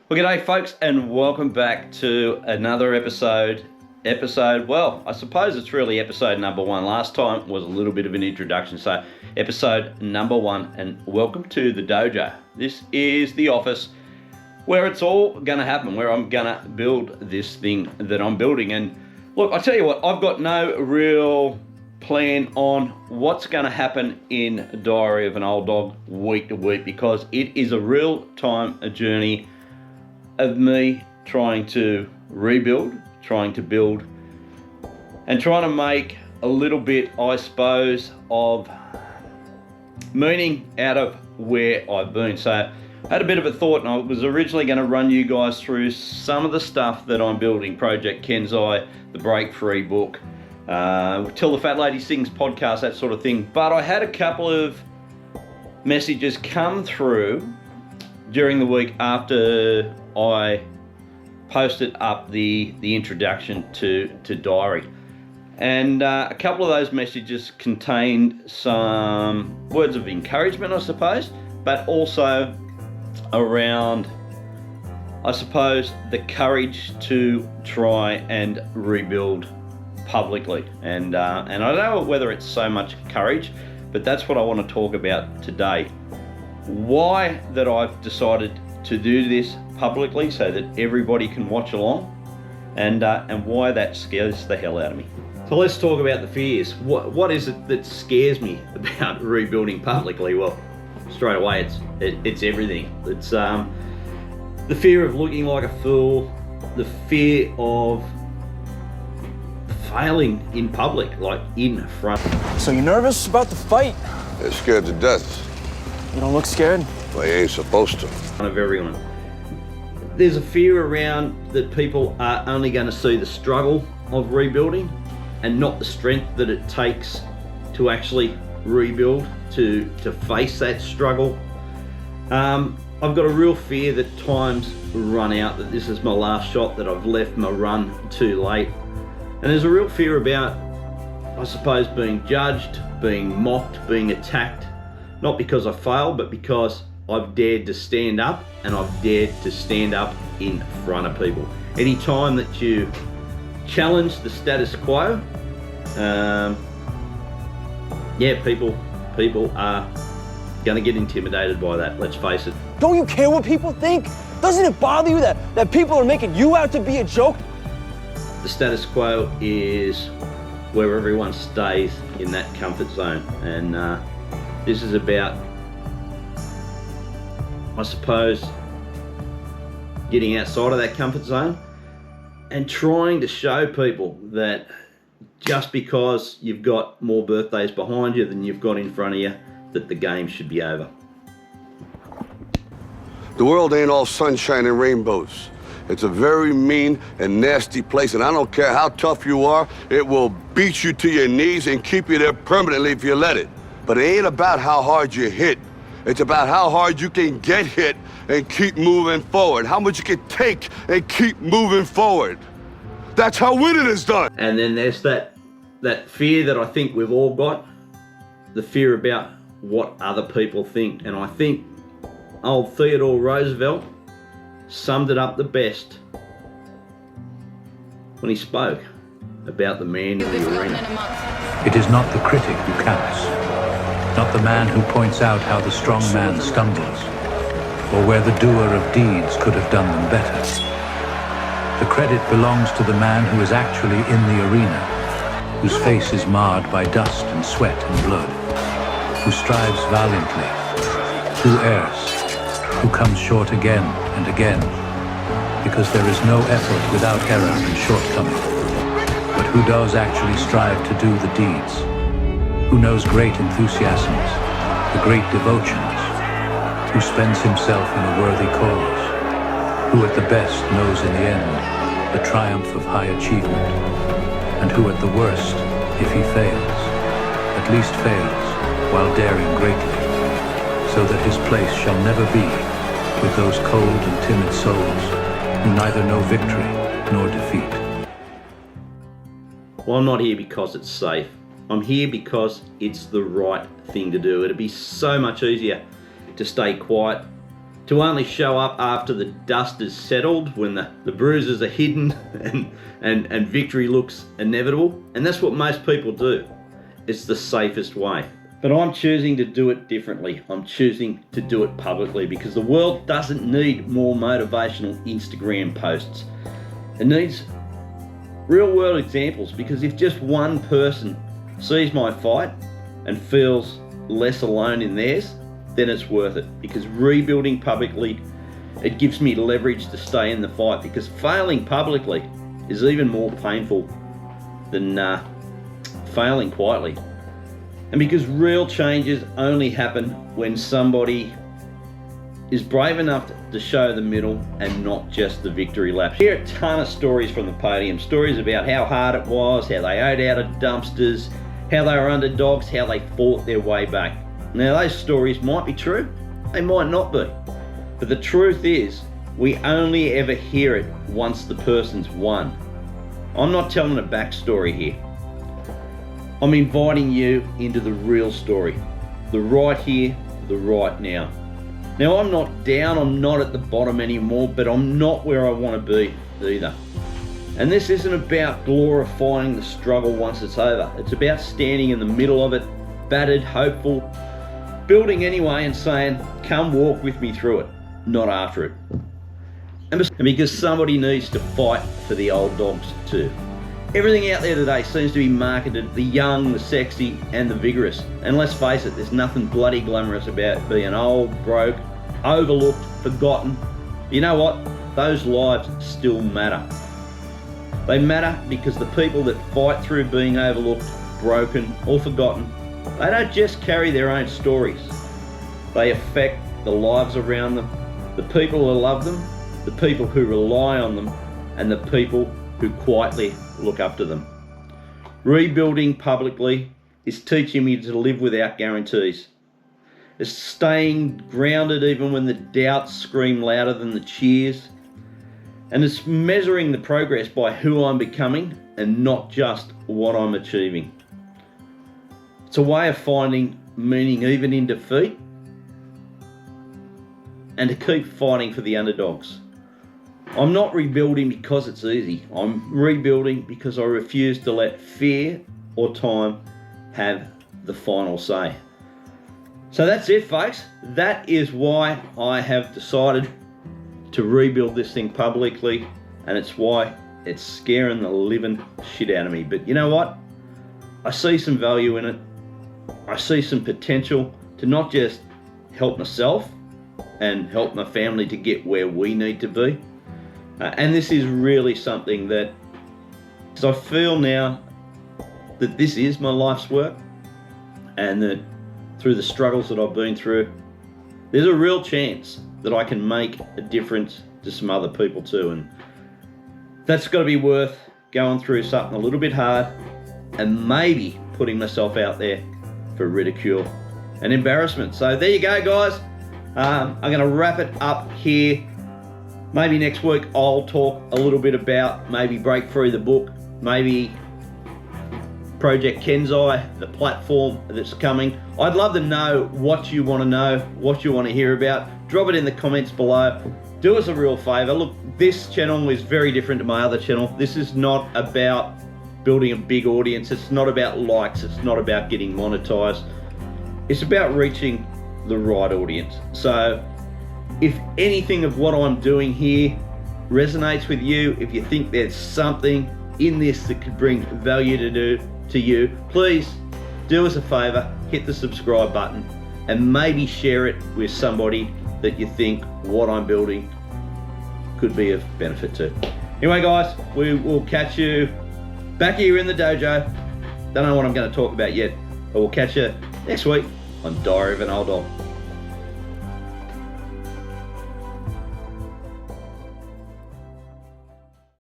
Well, g'day folks, and welcome back to another episode, well, I suppose it's really episode number 1. Last time was a little bit of an introduction, so episode number 1, and welcome to the dojo. This is the office where it's all going to happen, where I'm going to build this thing that I'm building. And look, I tell you what, I've got no real plan on what's going to happen in Diary of an Old Dog week to week, because it is a real time, a journey of me trying to rebuild, trying to build, and trying to make a little bit, I suppose, of meaning out of where I've been. So I had a bit of a thought, and I was originally going to run you guys through some of the stuff that I'm building, Project Kenzai, the Break Free book, Till the Fat Lady Sings podcast, that sort of thing. But I had a couple of messages come through during the week after I posted up the introduction to Diary. And a couple of those messages contained some words of encouragement, I suppose, but also around, I suppose, the courage to try and rebuild publicly. And I don't know whether it's so much courage, but that's what I want to talk about today. Why that I've decided to do this publicly so that everybody can watch along, and why that scares the hell out of me. So let's talk about the fears. What is it that scares me about rebuilding publicly? Well, straight away it's everything. It's the fear of looking like a fool, the fear of failing in public, like in front. So you nervous about the fight? They're scared to death. You don't look scared? Well, you ain't supposed to. Of everyone. There's a fear around that people are only going to see the struggle of rebuilding and not the strength that it takes to actually rebuild, to face that struggle. I've got a real fear that time's run out, that this is my last shot, that I've left my run too late. And there's a real fear about, I suppose, being judged, being mocked, being attacked, not because I failed, but because I've dared to stand up, and I've dared to stand up in front of people. Any time that you challenge the status quo, people are going to get intimidated by that, let's face it. Don't you care what people think? Doesn't it bother you that people are making you out to be a joke? The status quo is where everyone stays in that comfort zone, and this is about, I suppose, getting outside of that comfort zone and trying to show people that just because you've got more birthdays behind you than you've got in front of you, that the game should be over. The world ain't all sunshine and rainbows. It's a very mean and nasty place, and I don't care how tough you are, it will beat you to your knees and keep you there permanently if you let it. But it ain't about how hard you hit. It's about how hard you can get hit and keep moving forward. How much you can take and keep moving forward. That's how winning is done. And then there's that fear that I think we've all got, the fear about what other people think. And I think old Theodore Roosevelt summed it up the best when he spoke about the man in the arena. It is not the critic who counts, not the man who points out how the strong man stumbles, or where the doer of deeds could have done them better. The credit belongs to the man who is actually in the arena, whose face is marred by dust and sweat and blood, who strives valiantly, who errs, who comes short again and again, because there is no effort without error and shortcoming, but who does actually strive to do the deeds, who knows great enthusiasms, the great devotions, who spends himself in a worthy cause, who at the best knows in the end the triumph of high achievement, and who at the worst, if he fails, at least fails while daring greatly, so that his place shall never be with those cold and timid souls who neither know victory nor defeat. Well, I'm not here because it's safe. I'm here because it's the right thing to do. It'd be so much easier to stay quiet to only show up after the dust is settled, when the bruises are hidden and victory looks inevitable. And that's what most people do. It's the safest way. But I'm choosing to do it differently. I'm choosing to do it publicly, because the world doesn't need more motivational Instagram posts. It needs real world examples, because if just one person sees my fight and feels less alone in theirs, then it's worth it. Because rebuilding publicly, it gives me leverage to stay in the fight, because failing publicly is even more painful than failing quietly. And because real changes only happen when somebody is brave enough to show the middle and not just the victory lap. I hear a ton of stories from the podium, stories about how hard it was, how they ate out of dumpsters, how they were underdogs, how they fought their way back. Now those stories might be true, they might not be. But the truth is, we only ever hear it once the person's won. I'm not telling a backstory here. I'm inviting you into the real story, the right here, the right now. Now I'm not down, I'm not at the bottom anymore, but I'm not where I want to be either. And this isn't about glorifying the struggle once it's over. It's about standing in the middle of it, battered, hopeful, building anyway, and saying, come walk with me through it, not after it. And because somebody needs to fight for the old dogs too. Everything out there today seems to be marketed the young, the sexy, and the vigorous. And let's face it, there's nothing bloody glamorous about being old, broke, overlooked, forgotten. You know what? Those lives still matter. They matter because the people that fight through being overlooked, broken, or forgotten, they don't just carry their own stories. They affect the lives around them, the people who love them, the people who rely on them, and the people who quietly look up to them. Rebuilding publicly is teaching me to live without guarantees. It's staying grounded even when the doubts scream louder than the cheers. And it's measuring the progress by who I'm becoming and not just what I'm achieving. It's a way of finding meaning even in defeat, and to keep fighting for the underdogs. I'm not rebuilding because it's easy. I'm rebuilding because I refuse to let fear or time have the final say. So that's it, folks. That is why I have decided to rebuild this thing publicly, and it's why it's scaring the living shit out of me. But you know what? I see some value in it. I see some potential to not just help myself and help my family to get where we need to be. And this is really something that, because I feel now that this is my life's work, and that through the struggles that I've been through, there's a real chance that I can make a difference to some other people too. And that's got to be worth going through something a little bit hard and maybe putting myself out there for ridicule and embarrassment. So there you go, guys. I'm going to wrap it up here. Maybe next week I'll talk a little bit about maybe Breakthrough the book, maybe Project Kenzai, the platform that's coming. I'd love to know what you want to know, what you want to hear about. Drop it in the comments below. Do us a real favor. Look, this channel is very different to my other channel. This is not about building a big audience. It's not about likes. It's not about getting monetized. It's about reaching the right audience. So if anything of what I'm doing here resonates with you, if you think there's something in this that could bring value to you, please do us a favor, hit the subscribe button, and maybe share it with somebody that you think what I'm building could be of benefit to. Anyway, guys, we will catch you back here in the dojo. Don't know what I'm going to talk about yet, but we'll catch you next week on Diary of an Old Dog.